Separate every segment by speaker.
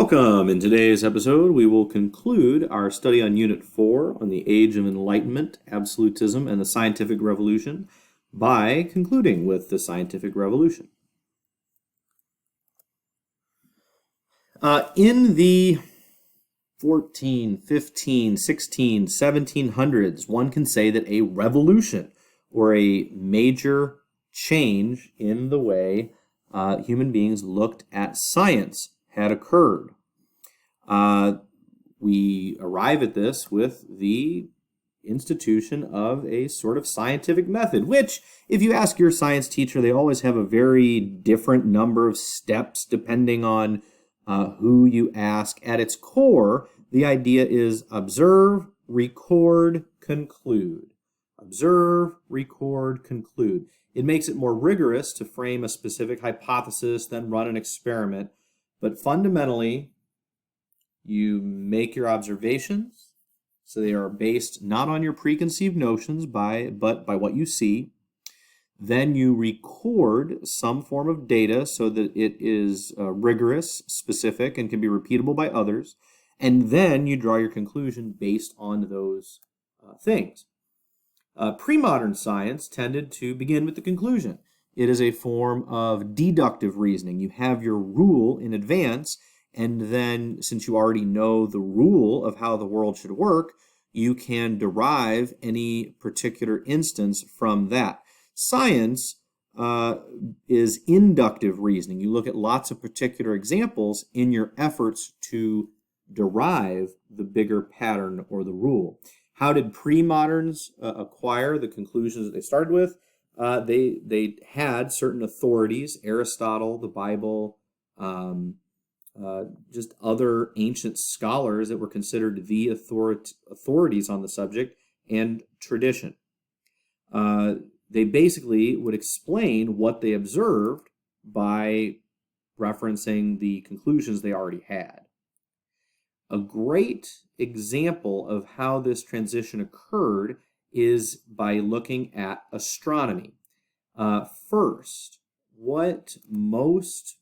Speaker 1: Welcome! In today's episode, we will conclude our study on Unit 4 on the Age of Enlightenment, Absolutism, and the Scientific Revolution by concluding with the Scientific Revolution. In the 14, 15, 16, 1700s, one can say that a revolution or a major change in the way human beings looked at science had occurred. We arrive at this with the institution of a sort of scientific method, which, if you ask your science teacher, they always have a very different number of steps depending on who you ask. At its core, the idea is observe, record, conclude. Observe, record, conclude. It makes it more rigorous to frame a specific hypothesis, then run an experiment. But fundamentally, you make your observations, so they are based not on your preconceived notions, but by what you see. Then you record some form of data so that it is rigorous, specific, and can be repeatable by others. And then you draw your conclusion based on those things. Pre-modern science tended to begin with the conclusion. It is a form of deductive reasoning. You have your rule in advance, and then since you already know the rule of how the world should work, you can derive any particular instance from that. Science is inductive reasoning. You look at lots of particular examples in your efforts to derive the bigger pattern or the rule. How did pre-moderns acquire the conclusions that they started with? They had certain authorities, Aristotle, the Bible, just other ancient scholars that were considered the authorities on the subject, and tradition. They basically would explain what they observed by referencing the conclusions they already had. A great example of how this transition occurred is by looking at astronomy. First, what most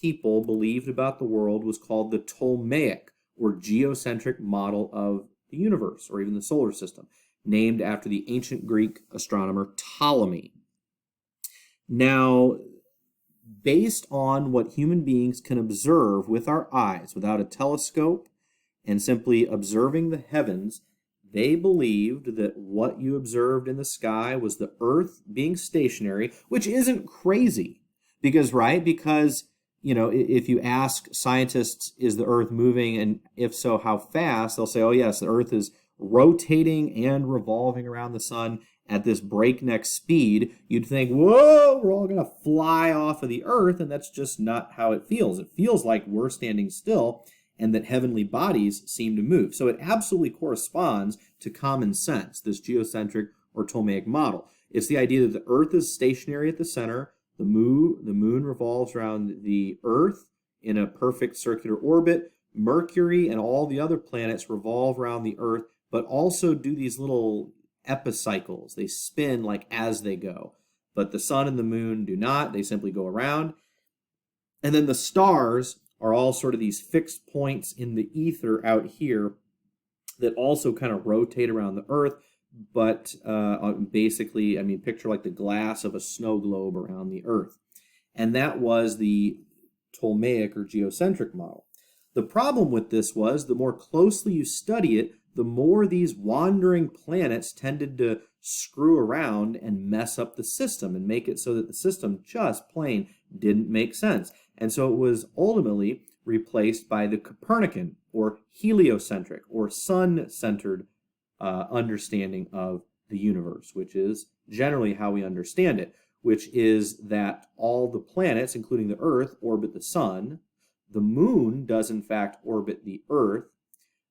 Speaker 1: people believed about the world was called the Ptolemaic or geocentric model of the universe, or even the solar system, named after the ancient Greek astronomer Ptolemy. Now, based on what human beings can observe with our eyes without a telescope and simply observing the heavens, they believed that what you observed in the sky was the Earth being stationary, which isn't crazy. Because, if you ask scientists, is the Earth moving, and if so, how fast, they'll say, oh yes, the Earth is rotating and revolving around the sun at this breakneck speed. You'd think, whoa, we're all going to fly off of the Earth, and that's just not how it feels. It feels like we're standing still, and that heavenly bodies seem to move. So it absolutely corresponds to common sense, this geocentric or Ptolemaic model. It's the idea that the Earth is stationary at the center, the moon revolves around the Earth in a perfect circular orbit, Mercury and all the other planets revolve around the Earth, but also do these little epicycles. They spin like as they go. But the sun and the moon do not. They simply go around. And then the stars are all sort of these fixed points in the ether out here that also kind of rotate around the Earth, but basically, picture like the glass of a snow globe around the Earth. And that was the Ptolemaic or geocentric model. The problem with this was the more closely you study it, the more these wandering planets tended to screw around and mess up the system and make it so that the system just plain didn't make sense. And so it was ultimately replaced by the Copernican or heliocentric or sun-centered understanding of the universe, which is generally how we understand it, which is that all the planets, including the Earth, orbit the sun. The moon does, in fact, orbit the Earth.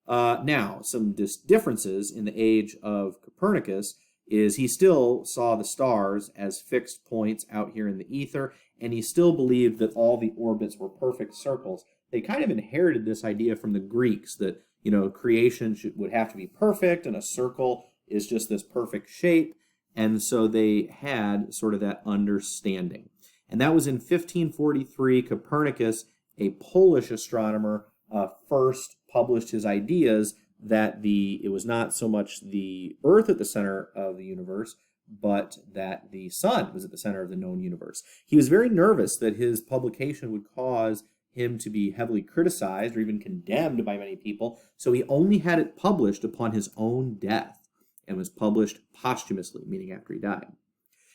Speaker 1: Now, some differences in the age of Copernicus is he still saw the stars as fixed points out here in the ether, and he still believed that all the orbits were perfect circles. They kind of inherited this idea from the Greeks that, creation would have to be perfect, and a circle is just this perfect shape, and so they had sort of that understanding. And that was in 1543, Copernicus, a Polish astronomer, first published his ideas that it was not so much the Earth at the center of the universe, but that the sun was at the center of the known universe. He was very nervous that his publication would cause him to be heavily criticized or even condemned by many people, so he only had it published upon his own death and was published posthumously, meaning after he died.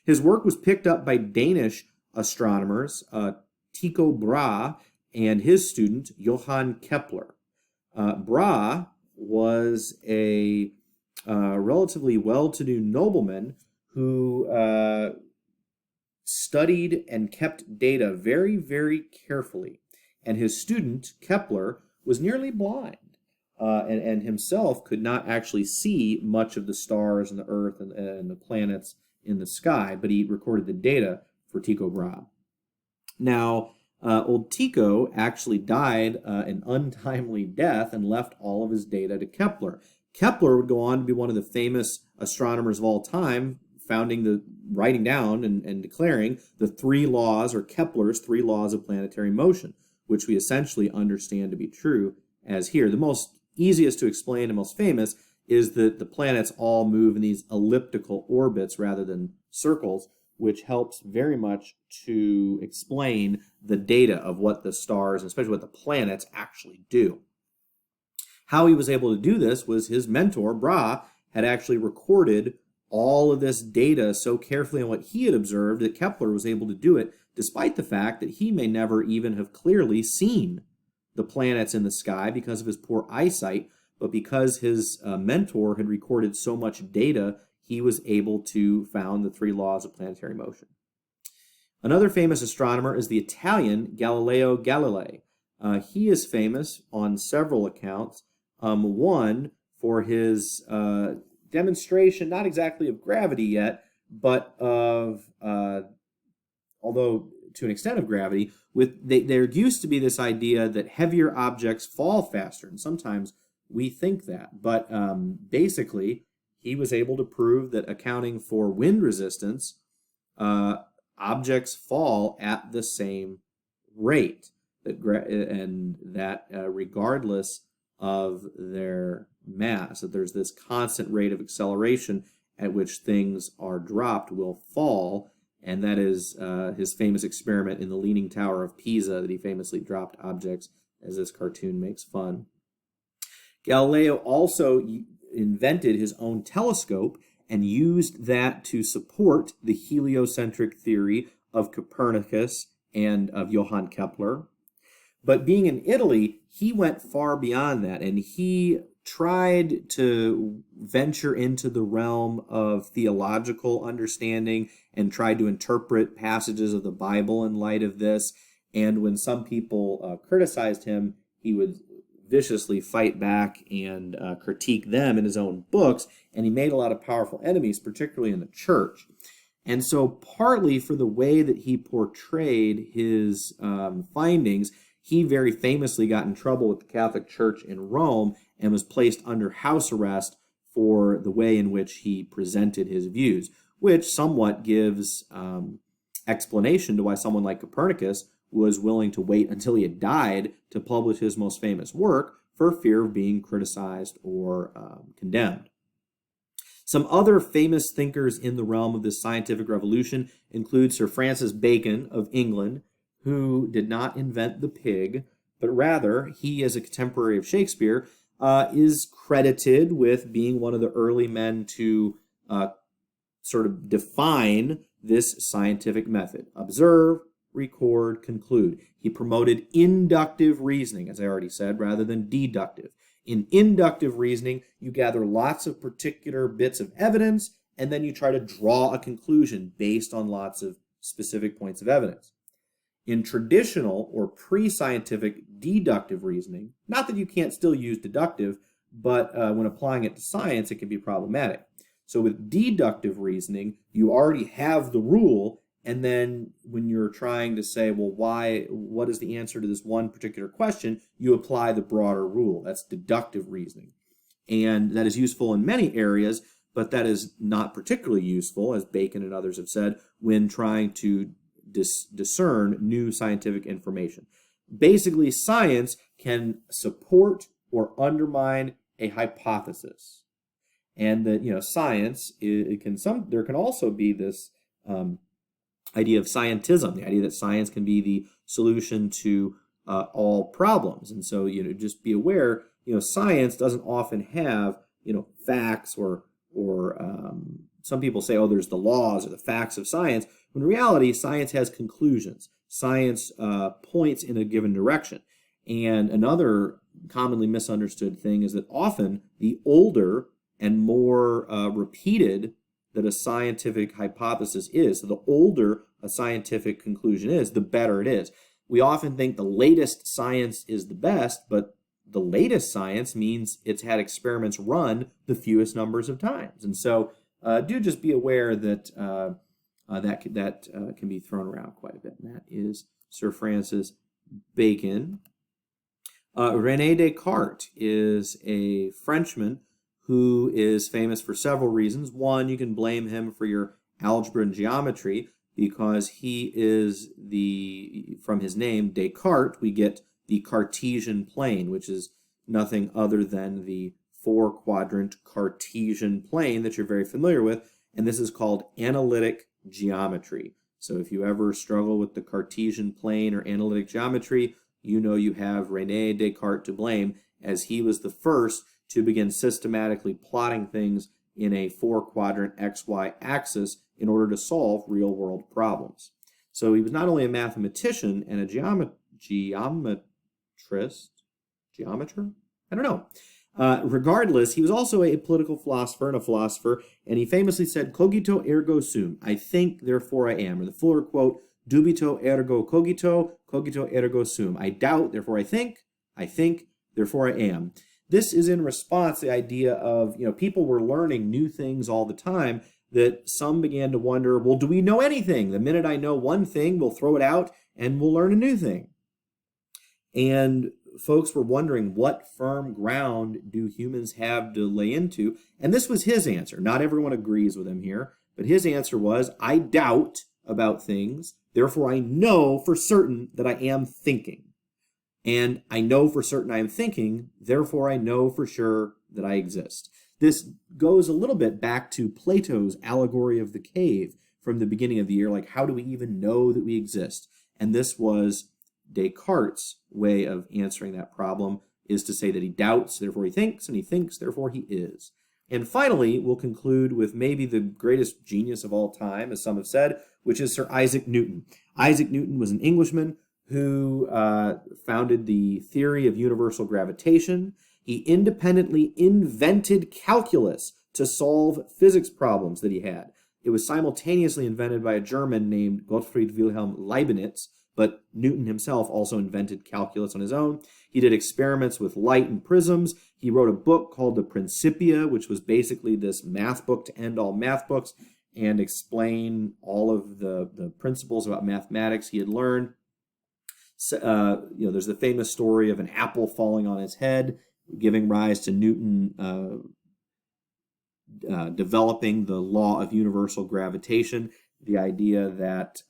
Speaker 1: His work was picked up by Danish astronomers Tycho Brahe and his student Johann Kepler. Brahe was a relatively well-to-do nobleman who studied and kept data very, very carefully. And his student, Kepler, was nearly blind and himself could not actually see much of the stars and the Earth and the planets in the sky, but he recorded the data for Tycho Brahe. Now, old Tycho actually died an untimely death and left all of his data to Kepler. Kepler would go on to be one of the famous astronomers of all time, writing down and declaring the three laws, or Kepler's three laws of planetary motion, which we essentially understand to be true as here. The most easiest to explain and most famous is that the planets all move in these elliptical orbits rather than circles, which helps very much to explain the data of what the stars, and especially what the planets, actually do. How he was able to do this was his mentor, Brahe, had actually recorded all of this data so carefully on what he had observed that Kepler was able to do it, despite the fact that he may never even have clearly seen the planets in the sky because of his poor eyesight, but because his mentor had recorded so much data, he was able to found the three laws of planetary motion. Another famous astronomer is the Italian Galileo Galilei. He is famous on several accounts. One, for his demonstration, not exactly of gravity yet, but of, although to an extent of gravity, there used to be this idea that heavier objects fall faster, and sometimes we think that. But basically, he was able to prove that accounting for wind resistance, objects fall at the same rate, and that regardless of their mass, that there's this constant rate of acceleration at which things are dropped will fall, and that is his famous experiment in the Leaning Tower of Pisa, that he famously dropped objects, as this cartoon makes fun. Galileo also invented his own telescope and used that to support the heliocentric theory of Copernicus and of Johann Kepler. But being in Italy, he went far beyond that, and he tried to venture into the realm of theological understanding and tried to interpret passages of the Bible in light of this. And when some people criticized him, he would viciously fight back and critique them in his own books, and he made a lot of powerful enemies, particularly in the church. And so partly for the way that he portrayed his findings, he very famously got in trouble with the Catholic Church in Rome and was placed under house arrest for the way in which he presented his views, which somewhat gives explanation to why someone like Copernicus was willing to wait until he had died to publish his most famous work for fear of being criticized or condemned. Some other famous thinkers in the realm of this scientific revolution include Sir Francis Bacon of England, who did not invent the pig, but rather he, as a contemporary of Shakespeare, is credited with being one of the early men to sort of define this scientific method. Observe, record, conclude. He promoted inductive reasoning, as I already said, rather than deductive. In inductive reasoning, you gather lots of particular bits of evidence, and then you try to draw a conclusion based on lots of specific points of evidence. In traditional or pre-scientific deductive reasoning, not that you can't still use deductive, but when applying it to science, it can be problematic. So with deductive reasoning, you already have the rule, and then when you're trying to say, well, what is the answer to this one particular question, you apply the broader rule. That's deductive reasoning. And that is useful in many areas, but that is not particularly useful, as Bacon and others have said, when trying to discern new scientific information. basically science can support or undermine a hypothesis. And that, science, there can also be this idea of scientism, the idea that science can be the solution to all problems. And so, just be aware, science doesn't often have, facts or some people say, oh, there's the laws or the facts of science. When in reality, science has conclusions. Science points in a given direction. And another commonly misunderstood thing is that often the older and more repeated that a scientific hypothesis is, so the older a scientific conclusion is, the better it is. We often think the latest science is the best, but the latest science means it's had experiments run the fewest numbers of times. And so do just be aware that that can be thrown around quite a bit. And that is Sir Francis Bacon. René Descartes is a Frenchman who is famous for several reasons. One, you can blame him for your algebra and geometry because he is from his name, Descartes, we get the Cartesian plane, which is nothing other than the four-quadrant Cartesian plane that you're very familiar with, and this is called analytic geometry. So if you ever struggle with the Cartesian plane or analytic geometry, you have René Descartes to blame, as he was the first to begin systematically plotting things in a four-quadrant XY axis in order to solve real-world problems. So he was not only a mathematician and a geometer? I don't know. Regardless, he was also a political philosopher and a philosopher, and he famously said, cogito ergo sum, I think, therefore I am, or the fuller quote, dubito ergo cogito, cogito ergo sum. I doubt, therefore I think, therefore I am. This is in response to the idea of, people were learning new things all the time, that some began to wonder, well, do we know anything? The minute I know one thing, we'll throw it out and we'll learn a new thing. And folks were wondering, what firm ground do humans have to lay into? And this was his answer. Not everyone agrees with him here, but his answer was, I doubt about things, therefore I know for certain that I am thinking. And I know for certain I am thinking, therefore I know for sure that I exist. This goes a little bit back to Plato's allegory of the cave from the beginning of the year, like how do we even know that we exist? And this was Descartes' way of answering that problem, is to say that he doubts, therefore he thinks, and he thinks, therefore he is. And finally, we'll conclude with maybe the greatest genius of all time, as some have said, which is Sir Isaac Newton. Isaac Newton was an Englishman who founded the theory of universal gravitation. He independently invented calculus to solve physics problems that he had. It was simultaneously invented by a German named Gottfried Wilhelm Leibniz, but Newton himself also invented calculus on his own. He did experiments with light and prisms. He wrote a book called the Principia, which was basically this math book to end all math books and explain all of the principles about mathematics he had learned. There's the famous story of an apple falling on his head, giving rise to Newton developing the law of universal gravitation, the idea that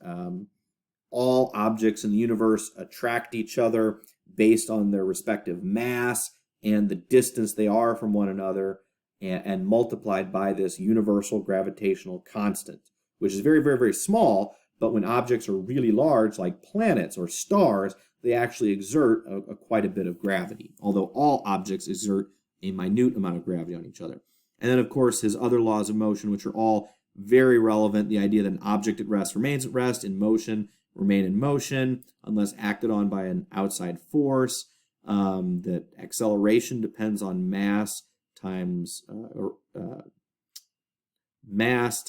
Speaker 1: all objects in the universe attract each other based on their respective mass and the distance they are from one another, and multiplied by this universal gravitational constant, which is very, very, very small, but when objects are really large, like planets or stars, they actually exert quite a bit of gravity, although all objects exert a minute amount of gravity on each other. And then, of course, his other laws of motion, which are all very relevant, the idea that an object at rest remains at rest, in motion remain in motion, unless acted on by an outside force, that acceleration depends on mass times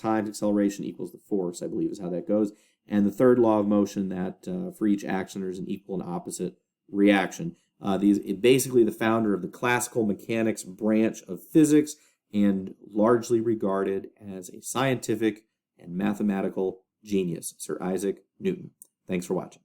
Speaker 1: acceleration equals the force, I believe is how that goes. And the third law of motion, that for each action there's an equal and opposite reaction. Basically the founder of the classical mechanics branch of physics, and largely regarded as a scientific and mathematical genius, Sir Isaac Newton. Thanks for watching.